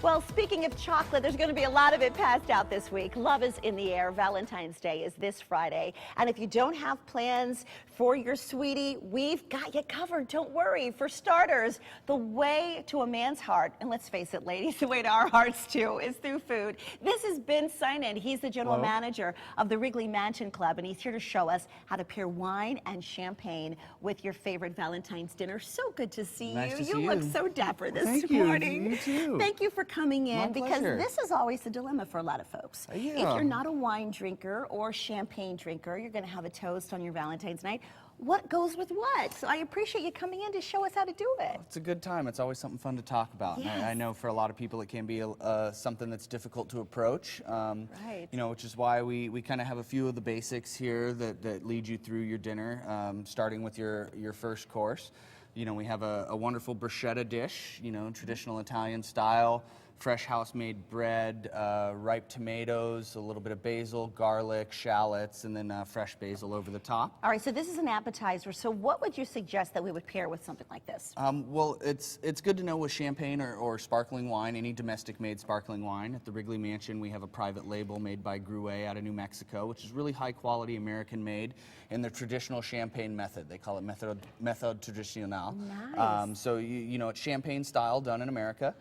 Well, speaking of chocolate, there's going to be a lot of it passed out this week. Love is in the air. Valentine's Day is this Friday. And if you don't have plans for your sweetie, we've got you covered. Don't worry. For starters, the way to a man's heart, and let's face it, ladies, the way to our hearts too, is through food. This is Ben Sinan. He's the general manager of the Wrigley Mansion Club, and he's here to show us how to pair wine and champagne with your favorite Valentine's dinner. So good to see you. You look so dapper this morning. You too. Thank you for coming in, because pleasure. this is always a dilemma for a lot of folks. If you're not a wine drinker or champagne drinker, you're going to have a toast on your Valentine's night. What goes with what? So I appreciate you coming in to show us how to do it. It's a good time. It's always something fun to talk about. Yes. And I know for a lot of people it can be something that's difficult to approach. Right. You know, which is why we kind of have a few of the basics here that lead you through your dinner, starting with your first course. You know, we have a wonderful bruschetta dish, you know, traditional Italian style. Fresh house-made bread, ripe tomatoes, a little bit of basil, garlic, shallots, and then fresh basil over the top. All right, so this is an appetizer. So what would you suggest that we would pair with something like this? Well, it's good to know with champagne or sparkling wine, any domestic-made sparkling wine. At the Wrigley Mansion, we have a private label made by Gruet out of New Mexico, which is really high-quality American-made in the traditional champagne method. They call it méthode traditionnelle. Nice. So, you know, it's champagne style, done in America.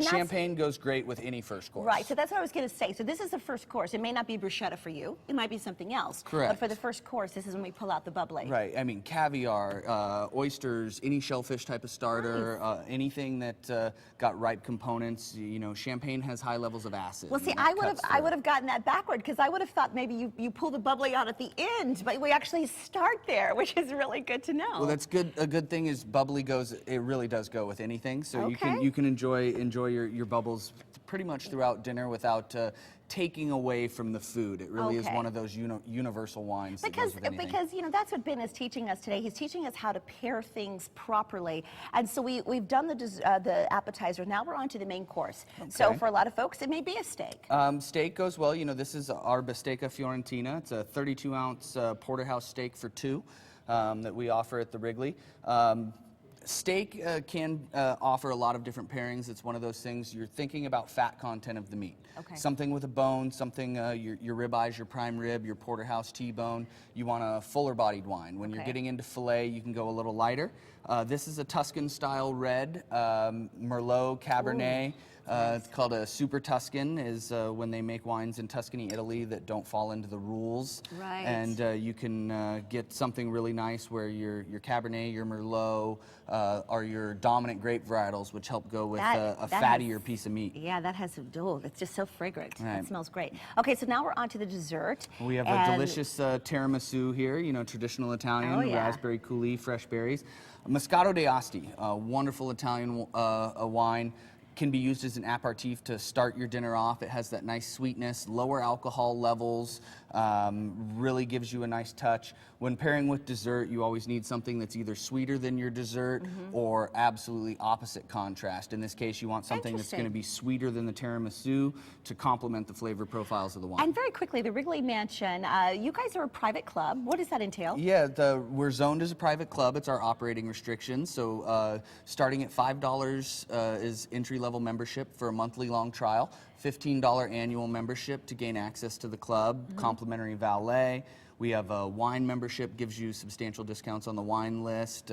Champagne goes great with any first course. Right, so that's what I was going to say. So this is the first course. It may not be bruschetta for you. It might be something else. Correct. But for the first course, this is when we pull out the bubbly. Right. I mean, caviar, oysters, any shellfish type of starter, anything that got ripe components. You know, champagne has high levels of acid. Well, see, I would have gotten that backward, because I would have thought maybe you pull the bubbly out at the end, but we actually start there, which is really good to know. Well, that's good. A good thing is bubbly goes. It really does go with anything. So you can enjoy your bubbles pretty much throughout dinner without taking away from the food. It really is one of those universal wines that goes with anything. Because you know, that's what Ben is teaching us today. He's teaching us how to pair things properly. And so we've done the appetizer. Now we're on to the main course. So for a lot of folks, it may be a steak. Steak goes well. You know, this is our Bistecca Fiorentina. It's a 32-ounce porterhouse steak for two that we offer at the Wrigley. Steak can offer a lot of different pairings. It's one of those things, you're thinking about fat content of the meat. Something with a bone, something, your ribeyes, your prime rib, your porterhouse T-bone. You want a fuller bodied wine. When you're getting into filet, you can go a little lighter. This is a Tuscan-style red, Merlot Cabernet. It's called a Super Tuscan, is when they make wines in Tuscany, Italy, that don't fall into the rules. Right. And you can get something really nice where your Cabernet, your Merlot, are your dominant grape varietals, which help go with a fattier piece of meat. Yeah, that has, it's just so fragrant. Right. That smells great. Okay, so now we're on to the dessert. We have a delicious tiramisu here, you know, traditional Italian, raspberry coulis, fresh berries. Moscato d'Asti, a wonderful Italian wine. Can be used as an aperitif to start your dinner off. It has that nice sweetness, lower alcohol levels, really gives you a nice touch. When pairing with dessert, you always need something that's either sweeter than your dessert or absolutely opposite contrast. In this case, you want something that's going to be sweeter than the tiramisu to complement the flavor profiles of the wine. And very quickly, the Wrigley Mansion, you guys are a private club. What does that entail? Yeah, we're zoned as a private club. It's our operating restrictions. So starting at $5 is entry-level membership for a monthly long trial, $15 annual membership to gain access to the club, complimentary valet. We have a wine membership, gives you substantial discounts on the wine list,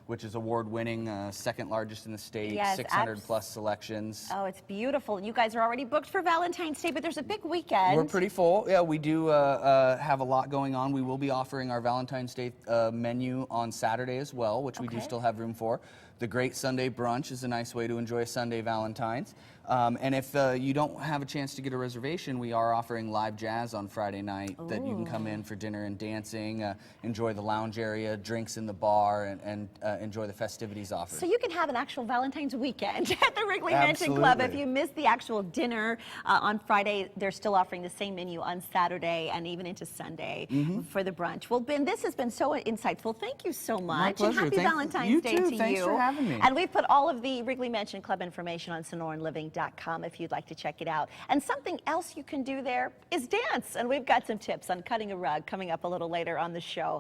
which is award-winning, second largest in the state, 600 plus selections. Oh, it's beautiful. You guys are already booked for Valentine's Day, but there's a big weekend. We're pretty full. Yeah, we do have a lot going on. We will be offering our Valentine's Day menu on Saturday as well, which we do still have room for. The Great Sunday Brunch is a nice way to enjoy Sunday Valentine's. And if you don't have a chance to get a reservation, we are offering live jazz on Friday night that you can come in for dinner and dancing, enjoy the lounge area, drinks in the bar, and enjoy the festivities offered. So you can have an actual Valentine's weekend at the Wrigley Mansion Club. If you missed the actual dinner on Friday, they're still offering the same menu on Saturday and even into Sunday for the brunch. Well, Ben, this has been so insightful. Thank you so much. My pleasure. And happy Valentine's Day to you. Thanks for having me. And we've put all of the Wrigley Mansion Club information on SonoranLiving.com if you'd like to check it out. And something else you can do there is dance. And we've got some tips on cutting a rug coming up a little later on the show.